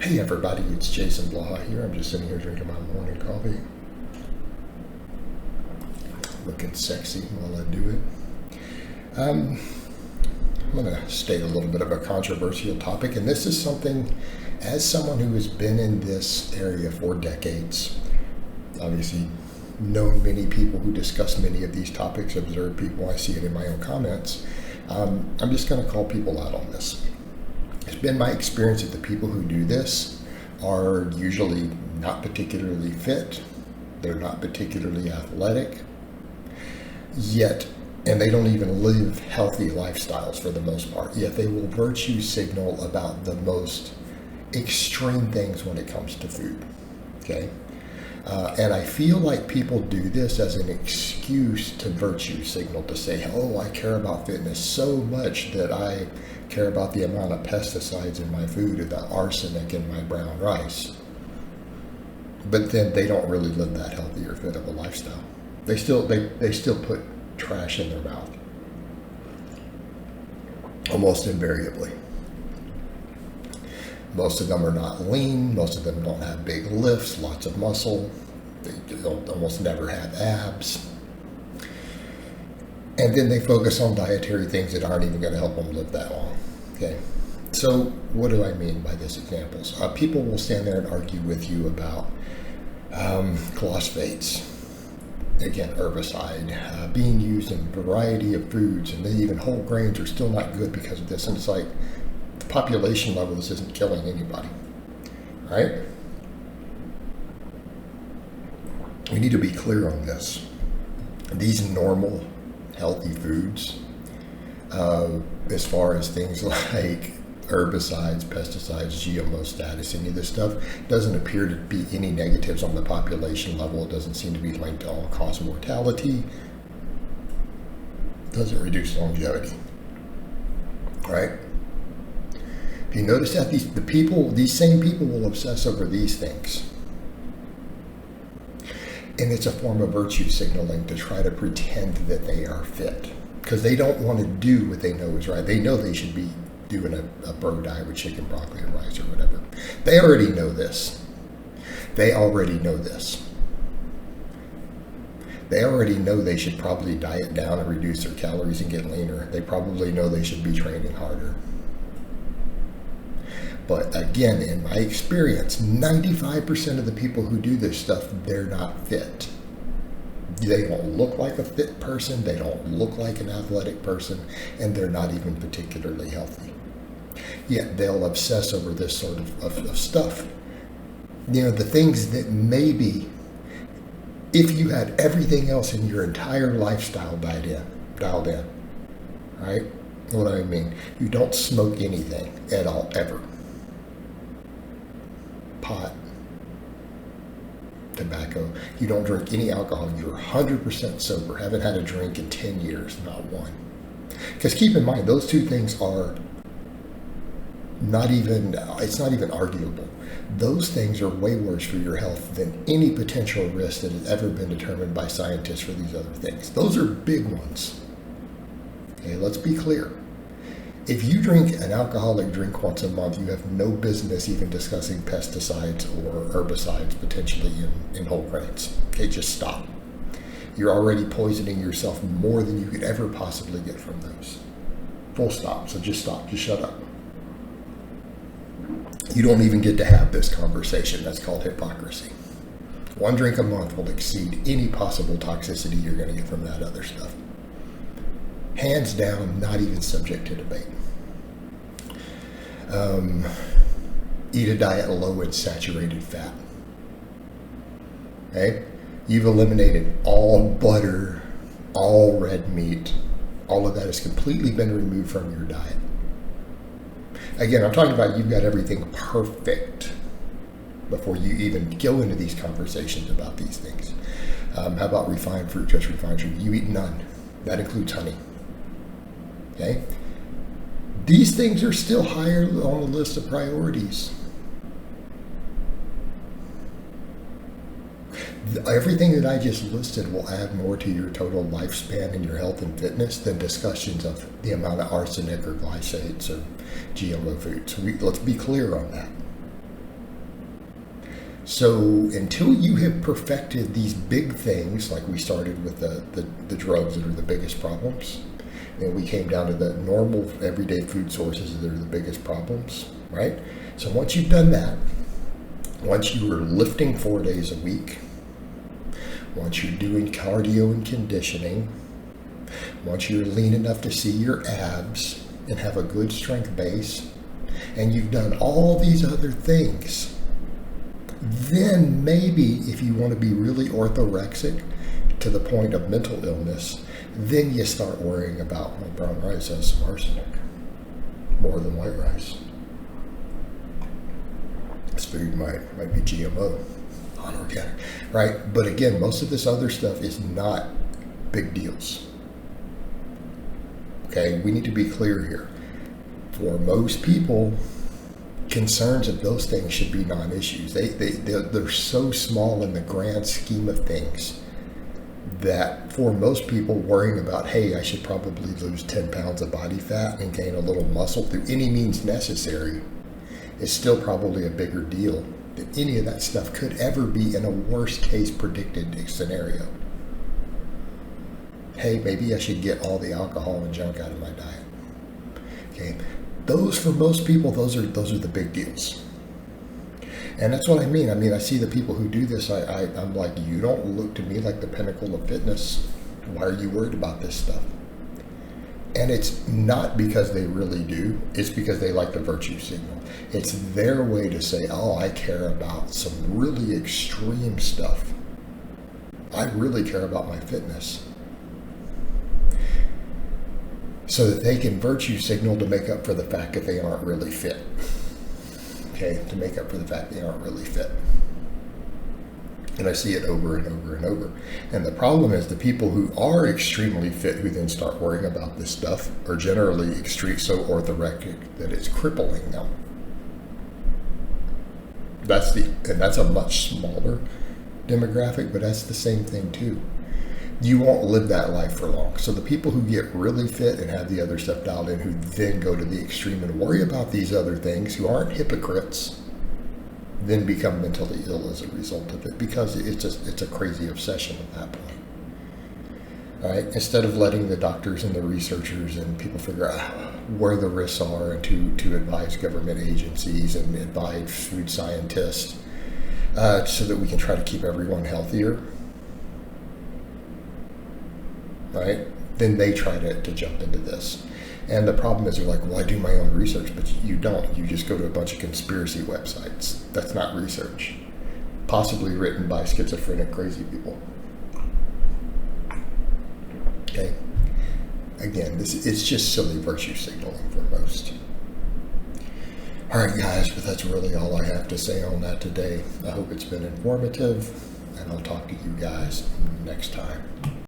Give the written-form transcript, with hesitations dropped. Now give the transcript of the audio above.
Hey everybody, it's Jason Blaha here. I'm just sitting here drinking my morning coffee. Looking sexy while I do it. I'm going to state a little bit of a controversial topic, and this is something, as someone who has been in this area for decades, obviously known many people who discuss many of these topics, observed people, I see it in my own comments. I'm just going to call people out on this. It's been my experience that the people who do this are usually not particularly fit, they're not particularly athletic, yet, and they don't even live healthy lifestyles for the most part, yet they will virtue signal about the most extreme things when it comes to food, okay? And I feel like people do this as an excuse to virtue signal, to say, oh, I care about fitness so much that I care about the amount of pesticides in my food or the arsenic in my brown rice. But then they don't really live that healthy or fit of a lifestyle. They still put trash in their mouth, almost invariably. Most of them are not lean. Most of them don't have big lifts, lots of muscle. They don't, almost never have abs. And then they focus on dietary things that aren't even going to help them live that long. Okay. So what do I mean by these examples? People will stand there and argue with you about glyphosates, again, herbicide, being used in a variety of foods, and then even whole grains are still not good because of this. And it's like, the population level, this isn't killing anybody, right? We need to be clear on this. These normal, healthy foods, as far as things like herbicides, pesticides, GMO status, any of this stuff, doesn't appear to be any negatives on the population level. It doesn't seem to be linked to all-cause mortality. It doesn't reduce longevity, right? If you notice that these same people will obsess over these things. And it's a form of virtue signaling to try to pretend that they are fit. Because they don't want to do what they know is right. They know they should be doing a bird diet with chicken, broccoli, and rice or whatever. They already know this. They already know this. They already know they should probably diet down and reduce their calories and get leaner. They probably know they should be training harder. But again, in my experience, 95% of the people who do this stuff, they're not fit. They don't look like a fit person, they don't look like an athletic person, and they're not even particularly healthy. Yet they'll obsess over this sort of stuff. You know, the things that maybe, if you had everything else in your entire lifestyle dialed in, right? What do I mean? You don't smoke anything at all, ever. Pot, tobacco, you don't drink any alcohol, you're 100% sober, haven't had a drink in 10 years, not one. Because keep in mind, those two things are it's not even arguable. Those things are way worse for your health than any potential risk that has ever been determined by scientists for these other things. Those are big ones. Okay, let's be clear. If you drink an alcoholic drink once a month, you have no business even discussing pesticides or herbicides potentially in whole grains. Okay, just stop. You're already poisoning yourself more than you could ever possibly get from those. Full stop. So just stop. Just shut up. You don't even get to have this conversation. That's called hypocrisy. One drink a month will exceed any possible toxicity you're going to get from that other stuff. Hands down, not even subject to debate. Eat a diet low in saturated fat. Okay? You've eliminated all butter, all red meat. All of that has completely been removed from your diet. Again, I'm talking about you've got everything perfect before you even go into these conversations about these things. How about refined fruit, just refined sugar? You eat none. That includes honey. Okay? These things are still higher on the list of priorities. Everything that I just listed will add more to your total lifespan and your health and fitness than discussions of the amount of arsenic or glyphosates or GMO foods. So let's be clear on that. So until you have perfected these big things, like we started with the drugs that are the biggest problems, and we came down to the normal everyday food sources that are the biggest problems, right? So once you've done that, once you are lifting 4 days a week, once you're doing cardio and conditioning, once you're lean enough to see your abs and have a good strength base, and you've done all these other things, then maybe if you want to be really orthorexic to the point of mental illness, then you start worrying about, well, brown rice has some arsenic, more than white rice. This food might be GMO, non-organic, right? But again, most of this other stuff is not big deals. Okay, we need to be clear here. For most people, concerns of those things should be non-issues. They're so small in the grand scheme of things that for most people, worrying about, hey, I should probably lose 10 pounds of body fat and gain a little muscle through any means necessary is still probably a bigger deal than any of that stuff could ever be in a worst case predicted scenario. Hey, maybe I should get all the alcohol and junk out of my diet. Okay, those for most people, those are the big deals. And that's what I mean. I see the people who do this, I'm like, you don't look to me like the pinnacle of fitness. Why are you worried about this stuff? And it's not because they really do. It's because they like the virtue signal. It's their way to say, oh, I care about some really extreme stuff. I really care about my fitness. So that they can virtue signal to make up for the fact that they aren't really fit. Okay, to make up for the fact they aren't really fit. And I see it over and over and over. And the problem is the people who are extremely fit who then start worrying about this stuff are generally so orthorexic that it's crippling them. That's a much smaller demographic, but that's the same thing too. You won't live that life for long. So the people who get really fit and have the other stuff dialed in, who then go to the extreme and worry about these other things, who aren't hypocrites, then become mentally ill as a result of it, because it's a crazy obsession at that point. All right? Instead of letting the doctors and the researchers and people figure out where the risks are and to advise government agencies and advise food scientists so that we can try to keep everyone healthier, right? Then they try to jump into this. And the problem is they're like, well, I do my own research, but you don't. You just go to a bunch of conspiracy websites. That's not research. Possibly written by schizophrenic, crazy people. Okay? Again, it's just silly virtue signaling for most. All right, guys, but that's really all I have to say on that today. I hope it's been informative, and I'll talk to you guys next time.